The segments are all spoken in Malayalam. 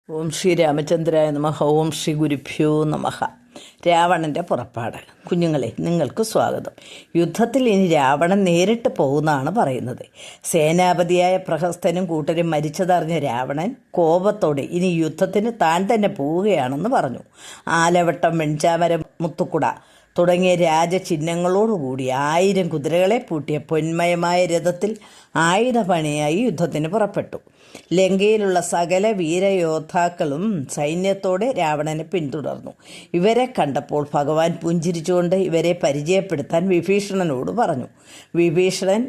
ഓം ശ്രീ രാമചന്ദ്രായ നമഃ. ഓം ശ്രീ ഗുരുഭ്യോ നമഃ. രാവണൻ്റെ പുറപ്പാട്. കുഞ്ഞുങ്ങളെ, നിങ്ങൾക്ക് സ്വാഗതം. യുദ്ധത്തിൽ ഇനി രാവണൻ നേരിട്ട് പോകുന്നതാണ് പറയുന്നത്. സേനാപതിയായ പ്രഹസ്തനും കൂട്ടരും മരിച്ചതറിഞ്ഞ രാവണൻ കോപത്തോടെ ഇനി യുദ്ധത്തിന് താൻ തന്നെ പോവുകയാണെന്ന് പറഞ്ഞു. ആലവട്ടം, വെഞ്ചാമരം, മുത്തുക്കുട തുടങ്ങിയ രാജചിഹ്നങ്ങളോടുകൂടി 1000 കുതിരകളെ പൂട്ടിയ പൊന്മയമായ രഥത്തിൽ ആയുധപണിയായി യുദ്ധത്തിന് പുറപ്പെട്ടു. ലങ്കയിലുള്ള സകല വീരയോദ്ധാക്കളും സൈന്യത്തോടെ രാവണനെ പിന്തുടർന്നു. ഇവരെ കണ്ടപ്പോൾ ഭഗവാൻ പുഞ്ചിരിച്ചുകൊണ്ട് ഇവരെ പരിചയപ്പെടുത്താൻ വിഭീഷണനോട് പറഞ്ഞു. വിഭീഷണൻ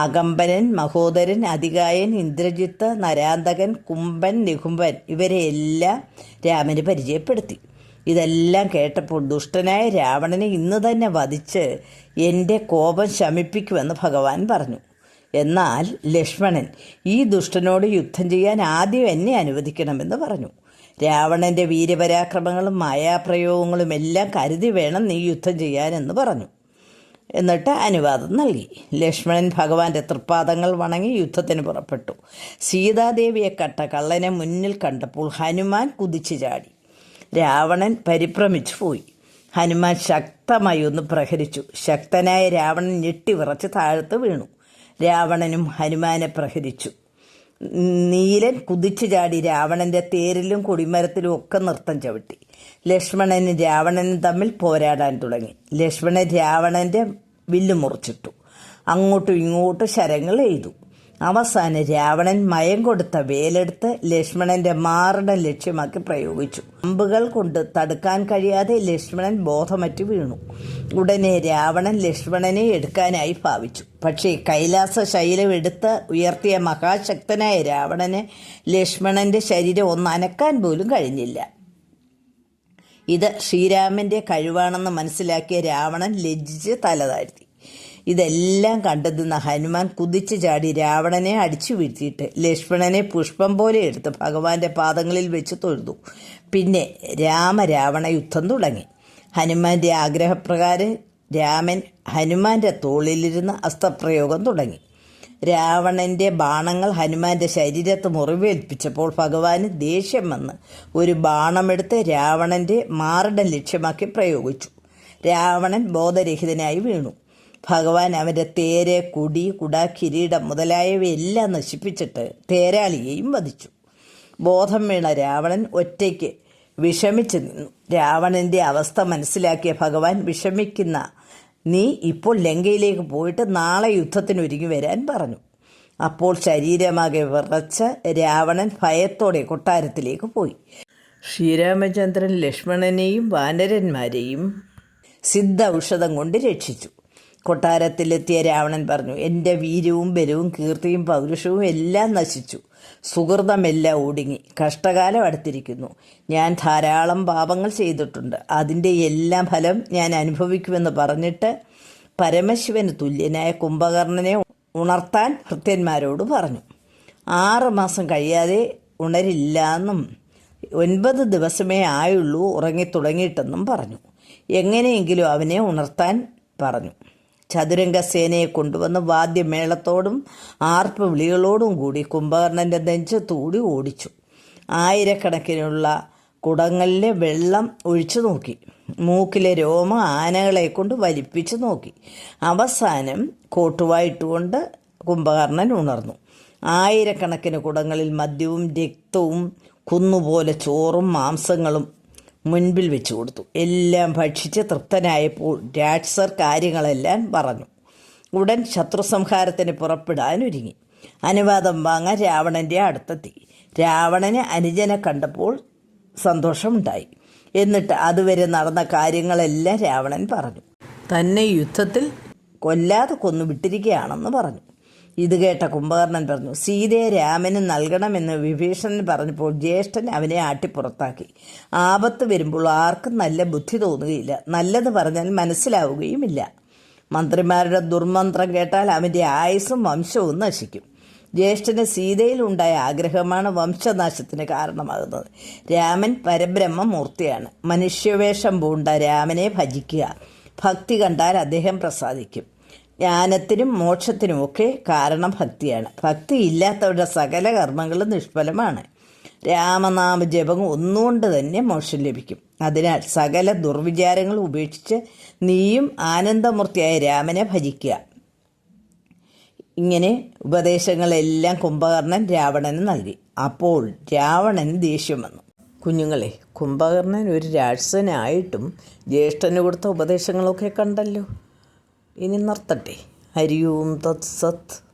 അകമ്പനൻ, മഹോദരൻ, അതികായൻ, ഇന്ദ്രജിത്ത്, നരാന്തകൻ, കുംഭൻ, നികുംഭൻ ഇവരെയെല്ലാം രാമന് പരിചയപ്പെടുത്തി. ഇതെല്ലാം കേട്ടപ്പോൾ ദുഷ്ടനായ രാവണനെ ഇന്ന് തന്നെ വധിച്ച് എൻ്റെ കോപം ശമിപ്പിക്കുമെന്ന് ഭഗവാൻ പറഞ്ഞു. എന്നാൽ ലക്ഷ്മണൻ, ഈ ദുഷ്ടനോട് യുദ്ധം ചെയ്യാൻ ആദ്യം എന്നെ അനുവദിക്കണമെന്ന് പറഞ്ഞു. രാവണൻ്റെ വീരപരാക്രമങ്ങളും മായാപ്രയോഗങ്ങളും എല്ലാം കരുതി വേണം നീ യുദ്ധം ചെയ്യാനെന്ന് പറഞ്ഞു. എന്നിട്ട് അനുവാദം നൽകി. ലക്ഷ്മണൻ ഭഗവാന്റെ തൃപ്പാദങ്ങൾ വണങ്ങി യുദ്ധത്തിന് പുറപ്പെട്ടു. സീതാദേവിയെ കട്ട കള്ളനെ മുന്നിൽ കണ്ടപ്പോൾ ഹനുമാൻ കുതിച്ചു ചാടി. രാവണൻ പരിഭ്രമിച്ചു പോയി. ഹനുമാൻ ശക്തമായി ഒന്ന് പ്രഹരിച്ചു. ശക്തനായ രാവണൻ ഞെട്ടിവിറച്ച് താഴത്ത് വീണു. രാവണനും ഹനുമാനെ പ്രഹരിച്ചു. നീലൻ കുതിച്ചു ചാടി രാവണൻ്റെ തേരിലും കൊടിമരത്തിലും ഒക്കെ നൃത്തം ചവിട്ടി. ലക്ഷ്മണനും രാവണനും തമ്മിൽ പോരാടാൻ തുടങ്ങി. ലക്ഷ്മണൻ രാവണൻ്റെ വില്ല് മുറിച്ചിട്ടു. അങ്ങോട്ടും ഇങ്ങോട്ടും ശരങ്ങൾ എയ്തു. അവസാനം രാവണൻ മയം കൊടുത്ത വേലെടുത്ത് ലക്ഷ്മണന്റെ മാറിടം ലക്ഷ്യമാക്കി പ്രയോഗിച്ചു. അമ്പുകൾ കൊണ്ട് തടുക്കാൻ കഴിയാതെ ലക്ഷ്മണൻ ബോധമറ്റ് വീണു. ഉടനെ രാവണൻ ലക്ഷ്മണനെ എടുക്കാനായി ഭാവിച്ചു. പക്ഷേ കൈലാസ ശൈലം എടുത്ത് ഉയർത്തിയ മഹാശക്തനായ രാവണന് ലക്ഷ്മണന്റെ ശരീരം ഒന്ന് അനക്കാൻ പോലും കഴിഞ്ഞില്ല. ഇത് ശ്രീരാമന്റെ കഴിവാണെന്ന് മനസ്സിലാക്കിയ രാവണൻ ലജ്ജിച്ച് തല താഴ്ത്തി. ഇതെല്ലാം കണ്ടെത്തുന്ന ഹനുമാൻ കുതിച്ചു ചാടി രാവണനെ അടിച്ചു വീഴ്ത്തിയിട്ട് ലക്ഷ്മണനെ പുഷ്പം പോലെ എടുത്ത് ഭഗവാന്റെ പാദങ്ങളിൽ വെച്ച് തൊഴുതു. പിന്നെ രാമരാവണ യുദ്ധം തുടങ്ങി. ഹനുമാന്റെ ആഗ്രഹപ്രകാരം രാമൻ ഹനുമാന്റെ തോളിലിരുന്ന് അസ്ത്രപ്രയോഗം തുടങ്ങി. രാവണന്റെ ബാണങ്ങൾ ഹനുമാന്റെ ശരീരത്ത് മുറിവേൽപ്പിച്ചപ്പോൾ ഭഗവാന് ദേഷ്യം വന്ന് ഒരു ബാണമെടുത്ത് രാവണന്റെ മാറിടം ലക്ഷ്യമാക്കി പ്രയോഗിച്ചു. രാവണൻ ബോധരഹിതനായി വീണു. ഭഗവാൻ അവൻ്റെ തേര്, കുടി, കുട, കിരീടം മുതലായവയെല്ലാം നശിപ്പിച്ചിട്ട് തേരാളിയെയും വധിച്ചു. ബോധം വീണ രാവണൻ ഒറ്റയ്ക്ക് വിഷമിച്ച് നിന്നു. രാവണൻ്റെ അവസ്ഥ മനസ്സിലാക്കിയ ഭഗവാൻ, വിഷമിക്കുന്ന നീ ഇപ്പോൾ ലങ്കയിലേക്ക് പോയിട്ട് നാളെ യുദ്ധത്തിനൊരുങ്ങി വരാൻ പറഞ്ഞു. അപ്പോൾ ശരീരമാകെ വിറച്ച് രാവണൻ ഭയത്തോടെ കൊട്ടാരത്തിലേക്ക് പോയി. ശ്രീരാമചന്ദ്രൻ ലക്ഷ്മണനെയും വാനരന്മാരെയും സിദ്ധ ഔഷധം കൊണ്ട് രക്ഷിച്ചു. കൊട്ടാരത്തിലെത്തിയ രാവണൻ പറഞ്ഞു, എൻ്റെ വീര്യവും ബലവും കീർത്തിയും പൗരുഷവും എല്ലാം നശിച്ചു. സുഹൃതമെല്ലാം ഒടുങ്ങി. കഷ്ടകാലം അടുത്തിരിക്കുന്നു. ഞാൻ ധാരാളം പാപങ്ങൾ ചെയ്തിട്ടുണ്ട്. അതിൻ്റെ എല്ലാം ഫലം ഞാൻ അനുഭവിക്കുമെന്ന് പറഞ്ഞിട്ട് പരമശിവന് തുല്യനായ കുംഭകർണനെ ഉണർത്താൻ ഭൃത്യന്മാരോട് പറഞ്ഞു. 6 മാസം കഴിയാതെ ഉണരില്ലെന്നും 9 ദിവസമേ ആയുള്ളൂ ഉറങ്ങിത്തുടങ്ങിയിട്ടെന്നും പറഞ്ഞു. എങ്ങനെയെങ്കിലും അവനെ ഉണർത്താൻ പറഞ്ഞു. ചതുരംഗസേനയെ കൊണ്ടുവന്ന് വാദ്യമേളത്തോടും ആർപ്പ് വിളികളോടും കൂടി കുംഭകർണൻ്റെ നെഞ്ചത്തൂടി ഓടിച്ചു. 1000കണക്കിനുള്ള കുടങ്ങളിലെ വെള്ളം ഒഴിച്ചു നോക്കി. മൂക്കിലെ രോമ ആനകളെ കൊണ്ട് വലിപ്പിച്ചു നോക്കി. അവസാനം കോട്ടുവായിട്ടുകൊണ്ട് കുംഭകർണൻ ഉണർന്നു. 1000കണക്കിന് കുടങ്ങളിൽ മദ്യവും രക്തവും കുന്നുപോലെ ചോറും മാംസങ്ങളും മുൻപിൽ വെച്ചു കൊടുത്തു. എല്ലാം ഭക്ഷിച്ച് തൃപ്തനായപ്പോൾ രാക്ഷസർ കാര്യങ്ങളെല്ലാം പറഞ്ഞു. ഉടൻ ശത്രുസംഹാരത്തിന് പുറപ്പെടാനൊരുങ്ങി. അനുവാദം വാങ്ങാൻ രാവണൻ്റെ അടുത്തെത്തി. രാവണന് അനുജനെ കണ്ടപ്പോൾ സന്തോഷമുണ്ടായി. എന്നിട്ട് അതുവരെ നടന്ന കാര്യങ്ങളെല്ലാം രാവണൻ പറഞ്ഞു. തന്നെ യുദ്ധത്തിൽ കൊല്ലാതെ കൊന്നു വിട്ടിരിക്കുകയാണെന്ന് പറഞ്ഞു. ഇത് കേട്ട കുംഭകർണൻ പറഞ്ഞു, സീതയെ രാമന് നൽകണമെന്ന് വിഭീഷണൻ പറഞ്ഞപ്പോൾ ജ്യേഷ്ഠൻ അവനെ ആട്ടിപ്പുറത്താക്കി. ആപത്ത് വരുമ്പോൾ ആർക്കും നല്ല ബുദ്ധി തോന്നുകയില്ല. നല്ലത് പറഞ്ഞാൽ മനസ്സിലാവുകയുമില്ല. മന്ത്രിമാരുടെ ദുർമന്ത്രം കേട്ടാൽ അവൻ്റെ ആയുസ്സും വംശവും നശിക്കും. ജ്യേഷ്ഠന് സീതയിലുണ്ടായ ആഗ്രഹമാണ് വംശനാശത്തിന് കാരണമാകുന്നത്. രാമൻ പരബ്രഹ്മമൂർത്തിയാണ്. മനുഷ്യവേഷം പൂണ്ട രാമനെ ഭജിക്കുക. ഭക്തി കണ്ടാൽ അദ്ദേഹം പ്രസാദിക്കും. ജ്ഞാനത്തിനും മോക്ഷത്തിനുമൊക്കെ കാരണം ഭക്തിയാണ്. ഭക്തി ഇല്ലാത്തവരുടെ സകല കർമ്മങ്ങളും നിഷ്ഫലമാണ്. രാമനാമ ജപം ഒന്നുകൊണ്ട് തന്നെ മോക്ഷം ലഭിക്കും. അതിനാൽ സകല ദുർവിചാരങ്ങൾ ഉപേക്ഷിച്ച് നീയും ആനന്ദമൂർത്തിയായ രാമനെ ഭജിക്കുക. ഇങ്ങനെ ഉപദേശങ്ങളെല്ലാം കുംഭകർണൻ രാവണന് നൽകി. അപ്പോൾ രാവണന് ദേഷ്യം വന്നു. കുഞ്ഞുങ്ങളെ, കുംഭകർണൻ ഒരു രാക്ഷസനായിട്ടും ജ്യേഷ്ഠന് കൊടുത്ത ഉപദേശങ്ങളൊക്കെ കണ്ടല്ലോ. ഇനി നിർത്തട്ടെ. ഹരി ഓം തത്സത്ത്.